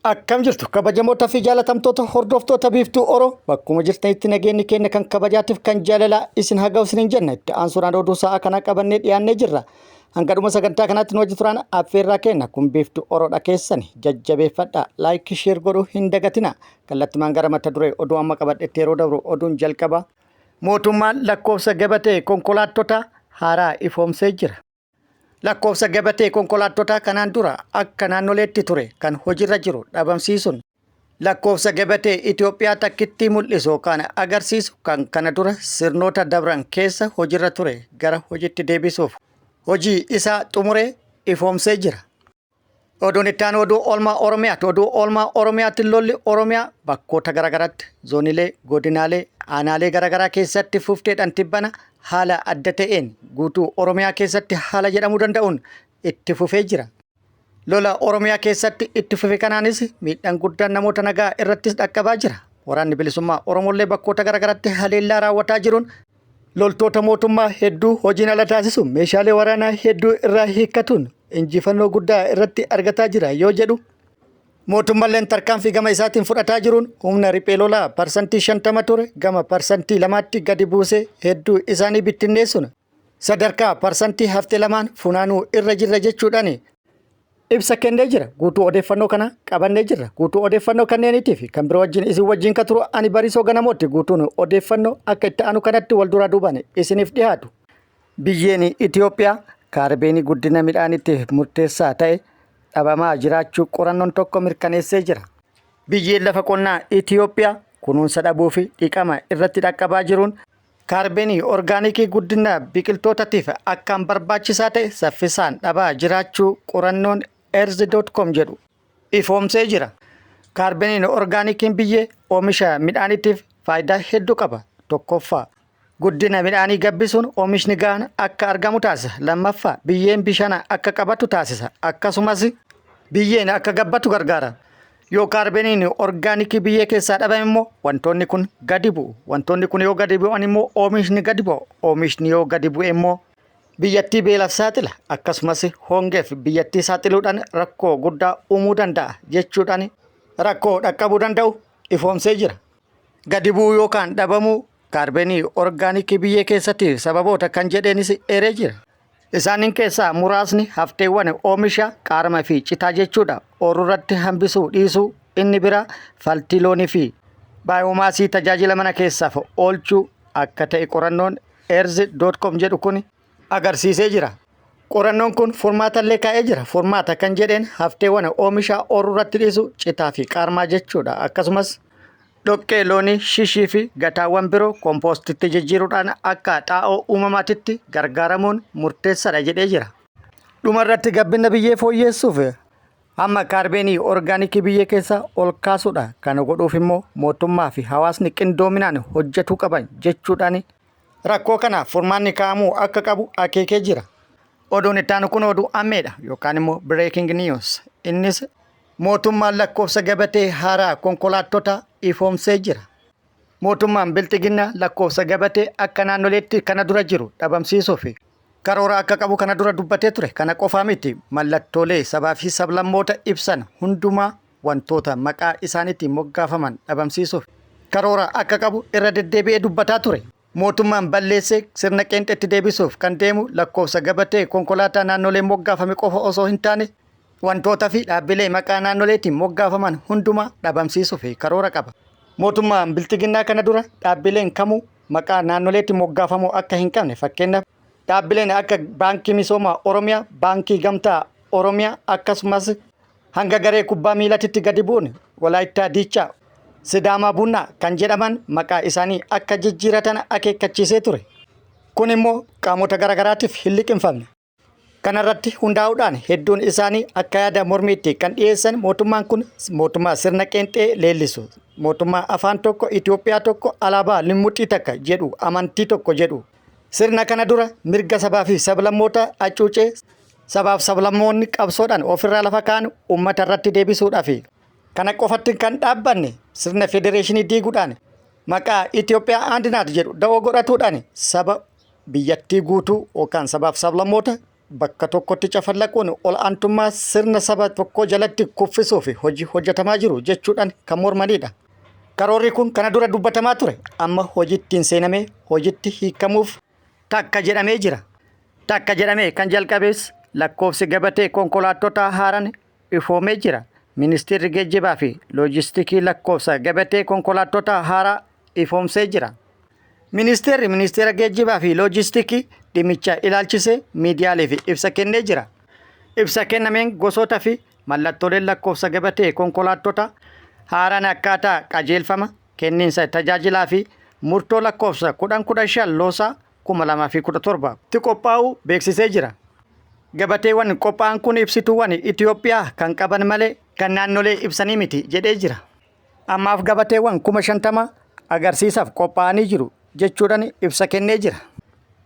Akkam jirtu kabajamoota fi jaalatamtoota hordoftoota biiftuu Oroo bakkuma jirtanitti nageenyi keenya kan kabajaatiif kan jaalalaa isin haa ga'u isiniin jenna itti aansuudhaan oduu sa'aa kana qabannee dhiyaannee jirra. Hanga dhuma sagantaa kanaatti nu wajji turaan affeerraa kenna kun biiftuu Oroodha keessani jajjabeeffadhaa laayikii sheer godhuu hin dagatina. Kallattimaan gara mata duree oduu amma qabadhetti yeroo dabru oduun jalqaba. Mootummaan lakkoofsa gabatee konkolaattota haaraa ifoomsee jira. Lakkoofsa gabatee konkolaattota kanaan dura akka naannoleetti ture kan hojiirra jiru dhabamsiisuun lakkoofsa gabatee Itoophiyaa takkitti mul'isu kan agarsiisu kan kana dura sirnoota dabran keessa hojiirra ture gara hojiitti deebisuuf hojii isaa xumuree ifoomsee jira. Oduun itti aanu oduu oolmaa Oromiyaati. Oduu oolmaa Oromiyaatti lolli Oromiyaa bakkoota garaagaraatti zoonilee godinaalee aanaalee garaagaraa keessatti fufteedhaan tibbana haala adda ta'een guutuu Oromiyaa keessatti haala jedhamuu danda'uun itti fufee jira. Lola Oromiyaa keessatti itti fufe kanaanis miidhaan guddaan namoota nagaa irrattis dhaqqabaa jira. Waraanni bilisummaa Oromollee bakkoota garaagaraatti haleellaa raawwataa jiruun loltoota mootummaa hedduu hojiin ala taasisu meeshaalee waraanaa hedduu irraa hiikkatuun injifannoo guddaa irratti argataa jira yoo jedhu mootummaan tarkaanfii gama isaatiin fudhataa jiruun humna riphee lolaa parsantii 50 ture gama parsantii 2tti gadi buusee hedduu isaanii bittinneessuun sadarkaa parsantii haftee lamaan funaanuu irra jirra jechuudhaan ibsa kennee jira. Guutuu odeeffannoo kana qabannee jirra. Guutuu odeeffannoo kanneeniitii fi kan biroo wajjin isin wajjin ka turu ani Barisoo Ganamooti. Guutuun odeeffannoo akka itti aanu kanatti wal duraa duubaan isiniif dhiyaatu. Biyyeen Itoophiyaa kaarbeenii guddina midhaaniitiif murteessaa ta'e dhabamaa jiraachuu qorannoon tokko mirkaneessee jira. Biyyeen lafa qonnaa Itoophiyaa kunuunsa dhabuu fi dhiqama irratti dhaqqabaa jiruun kaarbeenii orgaanikii guddina biqiltootaatiif akkaan barbaachisaa ta'e saffisaan dhabaa jiraachuu qorannoon erz.com jedhu ifoomsee jira. Kaarbeeniin orgaanikiin biyyee oomisha midhaaniitiif faayidaa hedduu qaba. Tokkoffaa guddina midhaanii gabbisuun oomishni gahaan akka argamu taasisa. Lammaffaa biyyeen bishaan akka qabatu taasisa. Akkasumas biyyeen akka gabbatu gargaara. Yoo kaarbeeniin orgaanikii biyyee keessaa dhabame immoo wantoonni kun gadi bu'u. Wantoonni kun yoo gadi bu'an immoo oomishni gadi bu'u. Oomishni yoo gadi bu'e immoo biyyattii beelaaf saaxila. Akkasumas hongeef biyyattii saaxiluudhaan rakkoo guddaa uumuu danda'a jechuudhaan rakkoo dhaqqabuu danda'u ifoomsee jira. Gadi bu'uu yookaan dhabamuu kaarbeenii orgaanikii biyyee keessatti sababoota kan jedheenis eeree jira. Isaaniin keessaa muraasni hafteewwan oomisha qaarama fi citaa jechuudha. Ooyiruu hambisuu dhiisuu inni biraa faltii loonii fi baayoomaasii tajaajila mana keessaaf oolchuu akka ta'e qorannoon erz.com jedhu kun agarsiisee jira. Qorannoon kun furmaatallee kaa'ee jira. Furmaata kan jedheen hafteewwan oomisha ooyiruu dhiisuu citaa fi qaarmaa jechuudha. Akkasumas dhoqqee loonii shishii fi gataawwan biroo kompoostitti jijjiiruudhaan akka xaa'oo uumamaatitti gargaaramuun murteessaadha jedhee jira. Dhumarratti gabbina biyyee fooyyeessuuf amma kaarbeenii orgaanikii biyyee keessaa ol kaasuudha. Kana godhuuf immoo mootummaa fi hawaasni qindoominaan hojjetuu qaban jechuudhaan rakkoo kana furmaanni kaa'amuu akka qabu akeekee jira. Oduun itti aanu kun oduu ammeedha yookaan immoo breaking news. Innis mootummaan lakkoofsa gabatee haaraa konkolaattota ifoomsee jira. Mootummaan bilxiginna lakkoofsa gabatee akka naannoleetti kana dura jiru dhabamsiisuuf karoora akka qabu kana dura dubbatee ture. Kana qofaa miti mallattoolee sabaa fi sablammoota ibsan hundumaa wantoota maqaa isaaniitiin moggaafaman dhabamsiisuuf karoora akka qabu irra deddeebi'ee dubbataa ture. Mootummaan balleessee sirna qeenxeetti deebisuuf kan deemu lakkoofsa gabatee konkolaataa naannolee moggaafame qofa osoo hin taane wantoota fi dhaabbilee maqaa naannoleetiin moggaafaman hundumaa dhabamsiisuuf karoora qaba. Mootummaan bilxiginnaa kana dura dhaabbileen kamuu maqaa naannoleetiin moggaafamuu akka hin qabne fakkeenyaaf dhaabbileen akka baankii misoomaa Oromiyaa, baankii gamtaa Oromiyaa akkasumas hanga garee kubbaa miilaatitti gadi bu'uun Walaayittaa Diichaa, Sidaamaa Bunnaa kan jedhaman maqaa isaanii akka jijjiiratan akeekkachiisee ture. Kun immoo qaamota garaagaraatiif hin liqinfamne. Kanarratti hundaa'uudhaan hedduun isaanii akka yaada mormiitti kan dhiyeessan mootummaan kun mootummaa sirna qeenxee leellisu. Mootummaa afaan tokko Itoophiyaa tokko alaabaa limmuxii takka jedhu amantii tokko jedhu. Sirna kana dura mirga sabaa fi sablammoota hacuucee sabaaf sablammoonni qabsoodhaan ofirraa lafa kaa'an uummata irratti deebisuudhaaf kana qofatti kan dhaabbanne sirna federeeshinii diiguudhaan maqaa Itoophiyaa aandinaat jedhu da'oo godhatuudhaan saba biyyattii guutuu yookaan sabaaf sablammoota bakka tokkotti cafallaquun ol aantummaa sirna saba tokkoo jalatti kuffisuu fi hojii hojjetamaa jiru jechuudhaan kan mormanidha. Karoorri kun kana dura dubbatamaa ture amma hojiittiin seenamee hojiitti hiikamuuf takka jedhamee jira. Takka jedhamee kan jalqabees lakkoofsi gabatee konkolaattota haaraan ifoomee jira. Ministeerri geejjibaa fi loojistikii lakkoofsa gabatee konkolaattota haaraa ifoomsee jira. Ministeera geejjibaa fi loojistikii dhimmicha ilaalchisee miidiyaaleef ibsa kennee jira. Ibsa kennameen gosoota fi mallattooleen lakkoofsa gabatee konkolaattota haaraan akkaataa qajeelfama kenniinsa tajaajilaa fi murtoo lakkoofsa 1015 loosaa 2017 tti qophaa'uu beeksisee jira. Gabateewwan qophaa'an kun ibsituuwwan Itoophiyaa kan qaban malee kan naannolee ibsanii miti jedhee jira. Ammaaf gabateewwan 50,000 agarsiisaaf qophaa'anii jiru jechuudhaan ibsa kennee jira.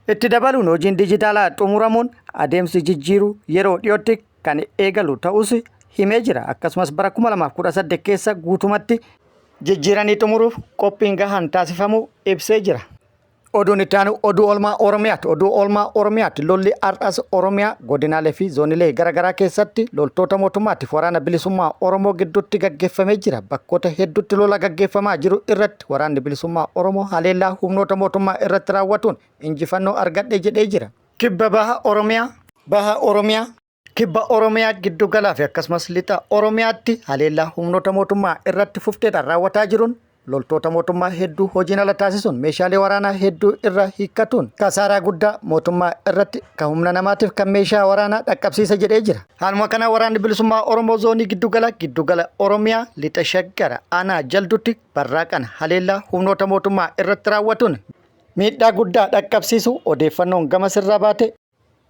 Itti dabaluun hojiin dijitaalaa xumuramuun adeemsi jijjiiruu yeroo dhiyootti kan eegalu ta'us himee jira. Akkasumas bara 2018 keessa guutumatti jijjiiranii xumuruuf qophiin gahaan taasifamuu ibsee jira. Oduun itti aanu oduu oolmaa Oromiyaati. Oduu oolmaa Oromiyaati lolli har'as Oromiyaa godinaalee fi zoonilee garaagaraa keessatti loltoota mootummaatiif waraana bilisummaa Oromoo gidduutti gaggeeffamee jira. Bakkoota hedduutti lola gaggeeffamaa jiru irratti waraanni bilisummaa Oromoo haleellaa humnoota mootummaa irratti raawwatuun injifannoo argadhe jedhee jira. Kibba Oromiyaa giddu galaa fi akkasumas lixa Oromiyaatti haleellaa humnoota mootummaa irratti fufteedhaan raawwataa jiruun loltoota mootummaa hedduu hojiin ala taasisuun meeshaalee waraanaa hedduu irra hiikkatuun kasaaraa guddaa mootummaa irratti kan humna namaatiif kan meeshaa waraanaa dhaqqabsiisa jedhee jira. Haaluma kana waraanni bilisummaa Oromoo zoonii giddugala Oromiyaa lixa Shaggara aanaa jaldutti barraaqan haleellaa humnoota mootummaa irratti raawwatuun miidhaa guddaa dhaqqabsiisu odeeffannoon gama sirraa baate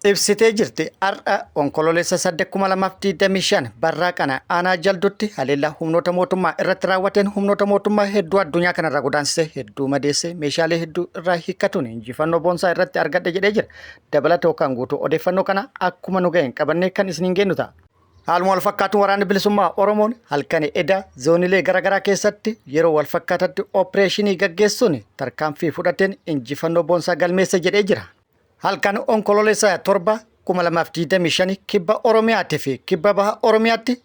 ibsitee jirti. Har'a onkololeessa 8,2025 barraaqana aanaa jaldutti haleellaa humnoota mootummaa irratti raawwateen humnoota mootummaa hedduu addunyaa kanarraa godaansisee hedduu madeessee meeshaalee hedduu irraa hiikkatuun injifannoo boonsaa irratti argadhe jedhee jira. Dabalata yookaan guutuu odeeffannoo kana akkuma nu ga'een qabannee kan isiniin geenyu ta'a. Haaluma wal fakkaatuun waraanni bilisummaa Oromoon halkan edaa zoonilee garaagaraa keessatti yeroo wal fakkaatatti oopereeshinii gaggeessuun tarkaanfii fudhateen injifannoo boonsaa galmeesse jedhee jira. Halkan onkololeessa 7,2025 kibba Oromiyaatii fi kibba baha Oromiyaatti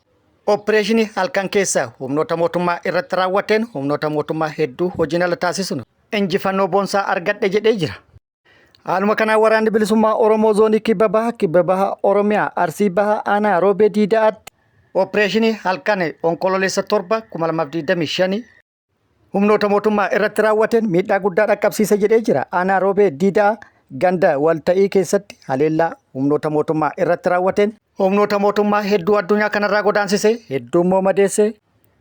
oopereeshinii halkan keessa humnoota mootummaa irratti raawwateen humnoota mootummaa hedduu hojiin ala taasisuun injifannoo boonsaa argadhe jedhee jira. Haaluma kanaan waraanni bilisummaa Oromoo zoonii kibba baha Oromiyaa Arsii baha aanaa Roobee Diidaatti oopereeshinii halkan onkololeessa 7,2025 humnoota mootummaa irratti raawwateen miidhaa guddaa dhaqqabsiisa jedhee jira. Aanaa Roobee Diidaa ganda walta'ii keessatti haleellaa humnoota mootummaa irratti raawwateen humnoota mootummaa hedduu addunyaa kanarraa godaansisee hedduu immoo madeessee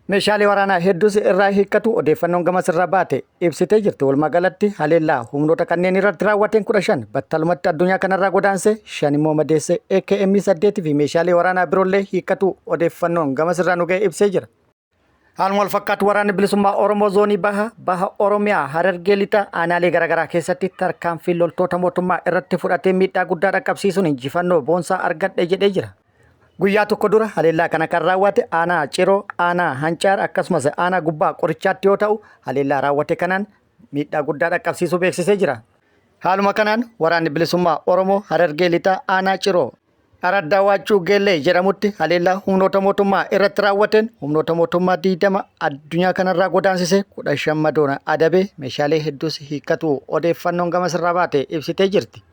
meeshaalee waraanaa hedduus irraa hiikkatu odeeffannoon gama sirraa baate ibsitee jirti. Walumaagalatti haleellaa humnoota kanneen irratti raawwateen 15 battalumatti addunyaa kanarraa godaansee 5 immoo madeessee AKM 8 fi meeshaalee waraanaa biroollee hiikkatu odeeffannoon gama sirraa nu ga'e ibsee jira. Haaluma wal fakkaatu waraanni bilisummaa Oromoo zoonii baha Oromiyaa Harargee lixa aanaalee garaagaraa keessatti tarkaanfii loltoota mootummaa irratti fudhatee miidhaa guddaa dhaqqabsiisuun injifannoo boonsaa argadhe jedhee jira. Guyyaa tokko dura haleellaa kana kan raawwate aanaa Ciroo, aanaa Hancaar akkasumas aanaa Gubbaa Qorichaatti yoo ta'u haleellaa raawwate kanaan miidhaa guddaa dhaqqabsiisuu beeksisee jira. Haaluma kanaan waraanni bilisummaa Oromoo Harargee lixa aanaa Ciroo Araddaa Waachuu Geellee jedhamutti haleellaa humnoota mootummaa irratti raawwateen humnoota mootummaa 20 addunyaa kanarraa godaansisee 15 madoona adabee meeshaalee hedduus hiikkatu odeeffannoon gama sirraa baate ibsitee jirti.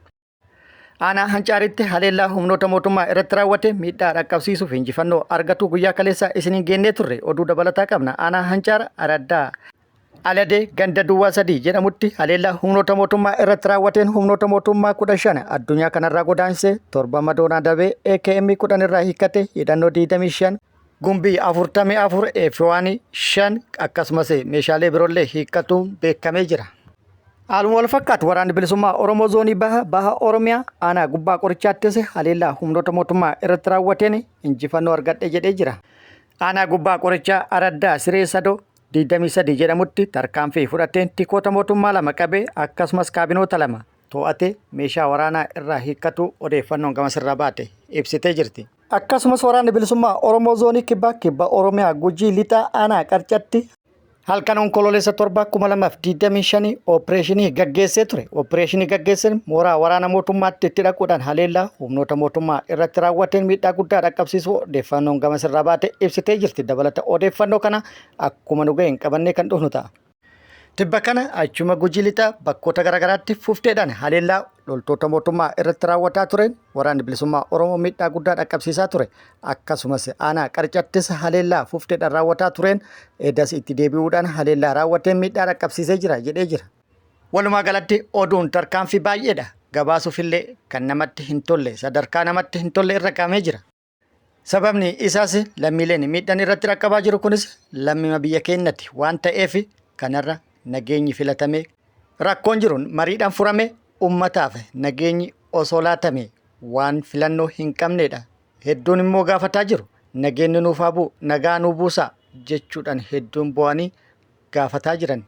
Aanaa Hancaaritti haleellaa humnoota mootummaa irratti raawwate miidhaa dhaqqabsiisuuf injifannoo argatu guyyaa kaleessa isiniin geennee turre oduu dabalataa qabna. Aanaa Hancaar Araddaa Aladee ganda duwwaa 3 jedhamutti haleellaa humnoota mootummaa irratti raawwateen humnoota mootummaa 15 addunyaa kanarraa godaansisee 7 madoona adabee AKM 10 irraa hiikkate hidhannoo 25 gumbii 44 F1 5 akkasumas meeshaalee biroollee hiikkatuun beekamee jira. Haaluma wal fakkaatu waraanni bilisummaa Oromoo zoonii baha Oromiyaa aanaa Gubbaa Qorichaattis haleellaa humnoota mootummaa irratti raawwateen injifannoo argadhe jedhee jira. Aanaa Gubbaa Qorichaa Araddaa Siree Sadoo 23 jedhamutti tarkaanfii fudhateen tikoota mootummaa 2 qabee akkasumas kaabinoota 2 to'atee meeshaa waraanaa irraa hiikkatu odeeffannoon gama sirraa baate ibsitee jirti. Akkasumas waraanni bilisummaa Oromoo zoonii kibba Oromiyaa Gujii lixaa aanaa Qarcatti Halkan onkololeessa torba 2025 opereeshinii gaggeessee ture. Opereeshinii gaggeessan mooraa waraana mootummaatti itti dhaquudhaan haleellaa humnoota mootummaa irratti raawwateen miidhaa guddaa dhaqqabsiisuu odeeffannoon gama sirraa baate ibsitee jirti. Dabalata odeeffannoo kana akkuma nu ga'een qabannee kan dhufnu ta'a. Tibba kana achuma Gujii Lixaa bakkoota garaagaraatti fufteedhaan haleellaa loltoota mootummaa irratti raawwataa tureen waraanni bilisummaa Oromoo miidhaa guddaa dhaqqabsiisaa ture. Akkasumas aanaa Qarcattis haleellaa fufteedhaan raawwataa tureen edas itti deebi'uudhaan haleellaa raawwateen miidhaa dhaqqabsiisee jira jedhee jira. Walumaa galatti oduun tarkaanfii baay'eedha. Gabaasuufillee kan namatti hin tolle sadarkaa namatti hin tolle irra qaamee jira. Sababni isaas lammiileen miidhaan irratti dhaqqabaa jiru kunis lammii biyya keenyatti waan ta'eef kanarra nageenyi filatamee rakkoon jiruun mariidhaan furame ummataaf nageenyi osoo laatame waan filannoo hin qabneedha. Hedduun immoo gaafataa jiru nageenyi nuuf haa bu'u nagaa nuu buusaa jechuudhaan hedduun bu'anii gaafataa jiran.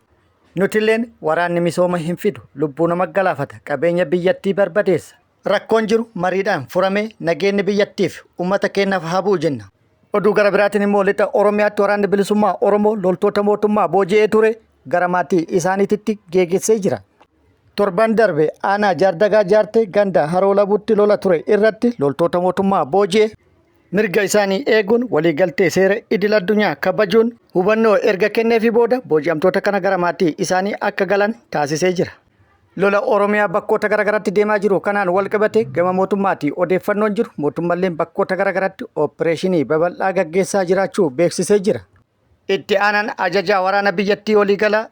Nutilleen waraanni misooma hin fidu lubbuu nama galaafata qabeenya biyyattii barbadeessa. Rakkoon jiru mariidhaan furame nageenyi biyyattiif ummata keenyaaf haa bu'u jenna. Oduu gara biraatiin immoo lixa Oromiyaatti waraanni bilisummaa Oromoo loltoota mootummaa booji'ee ture gara maatii isaaniitti geessee jira. Torban darbe aanaa Jaardagaa Jaartee ganda Haroo Labuutti lola ture irratti loltoota mootummaa booji'ee mirga isaanii eeguun waliigaltee seera idil addunyaa kabajuun hubannoo erga kenneefii booda booji'amtoota kana gara maatii isaanii akka galan taasisee jira. Lola Oromiyaa bakkoota garaagaraatti deemaa jiru kanaan wal qabate gama mootummaatii odeeffannoon jiru mootummalleen bakkoota garaagaraatti opereeshinii babal'aa gaggeessaa jiraachuu beeksisee jira. Itti aanaan ajajaa waraana biyyattii waliigalaa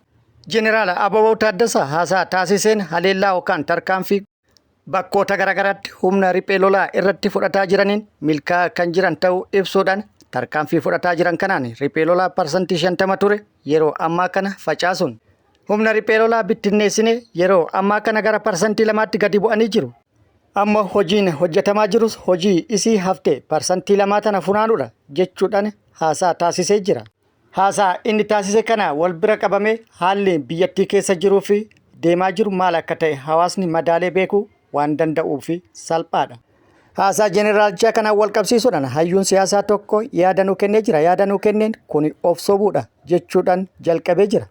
Jeneraal Ababoo Taaddasaa haasaa taasiseen haleellaa yookaan tarkaanfii bakkoota garaagaraatti humna riphee lolaa irratti fudhataa jiraniin milkaa'aa kan jiran ta'uu ibsuudhaan tarkaanfii fudhataa jiran kanaan riphee lolaa parsantii 50 ture yeroo ammaa kana facaasuun humna riphee lolaa bittinneessine yeroo ammaa kana gara parsantii 2tti gadi bu'anii jiru. Amma hojiin hojjetamaa jirus hojii isii haftee parsantii 2 tana funaanuudha jechuudhaan haasaa taasisee jira. Haasaa inni taasise kana wal bira qabame haalli biyyattii keessa jiruu fi deemaa jiru maal akka ta'e hawaasni madaalee beekuu waan danda'uu fi salphaadha. Haasaa jeneraalchaa kana wal qabsiisuudhaan hayyuun siyaasaa tokko yaada nuu kennee jira. Yaada nuu kenneen kun of sobuudha jechuudhaan jalqabee jira.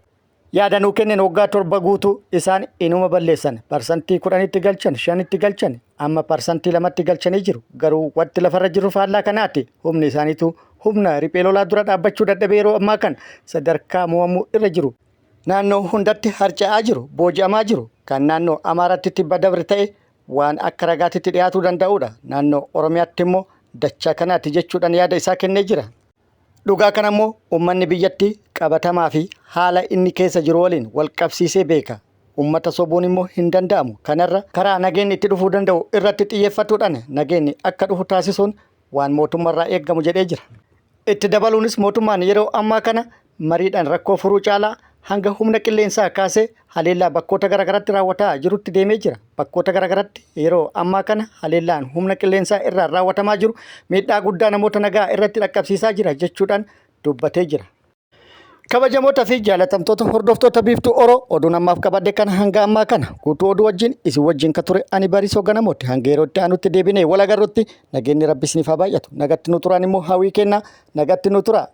Yaada nuu kenneen waggaa 7 guutuu isaan inuma balleessan parsantii 10tti galchan 5tti galchan amma parsantii 2tti galchanii jiru. Garuu wanti lafarra jiru faallaa kanaatti humni isaaniitu humna riphee lolaa dura dhaabbachuu dadhabee yeroo ammaa kan sadarkaa mo'amuu irra jiru. Naannoo hundatti harca'aa jiru booji'amaa jiru kan naannoo Amaaraatti tibba dabre ta'e waan akka ragaatitti dhiyaatuu danda'udha. Naannoo Oromiyaatti immoo dachaa kanaatti jechuudhaan yaada isaa kennee jira. Dhugaa kana immoo uummanni biyyattii qabatamaa fi haala inni keessa jiru waliin wal qabsiisee beeka. Uummata sobuun immoo hin danda'amu. Kanarra karaa nageenyi itti dhufuu danda'u irratti xiyyeeffatuudhaan nageenyi akka dhufu taasisuun waan mootummaarraa eeggamu jedhee jira. Itti dabaluunis mootummaan yeroo ammaa kana mariidhaan rakkoo furuu caalaa hanga humna qilleensaa kaasee haleellaa bakkoota garaagaraatti raawwataa jirutti deemee jira. Bakkoota garaagaraatti yeroo ammaa kana haleellaan humna qilleensaa irraan raawwatamaa jiru miidhaa guddaa namoota nagaa irratti dhaqqabsiisaa jira jechuudhaan dubbatee jira. Kabajamoota fi jaalatamtoota hordoftoota biiftuu Oroo oduun ammaaf qabadde kana hanga ammaa kana guutuu oduu wajjin isin wajjin kan ture ani Bariisoo Ganamooti. Hanga yerootti aanutti deebinee wal agarrutti nageenyi Rabbi isiniif haa baay'atu. Nagatti nu turaan immoo hawwii kennaa nagatti nu tura.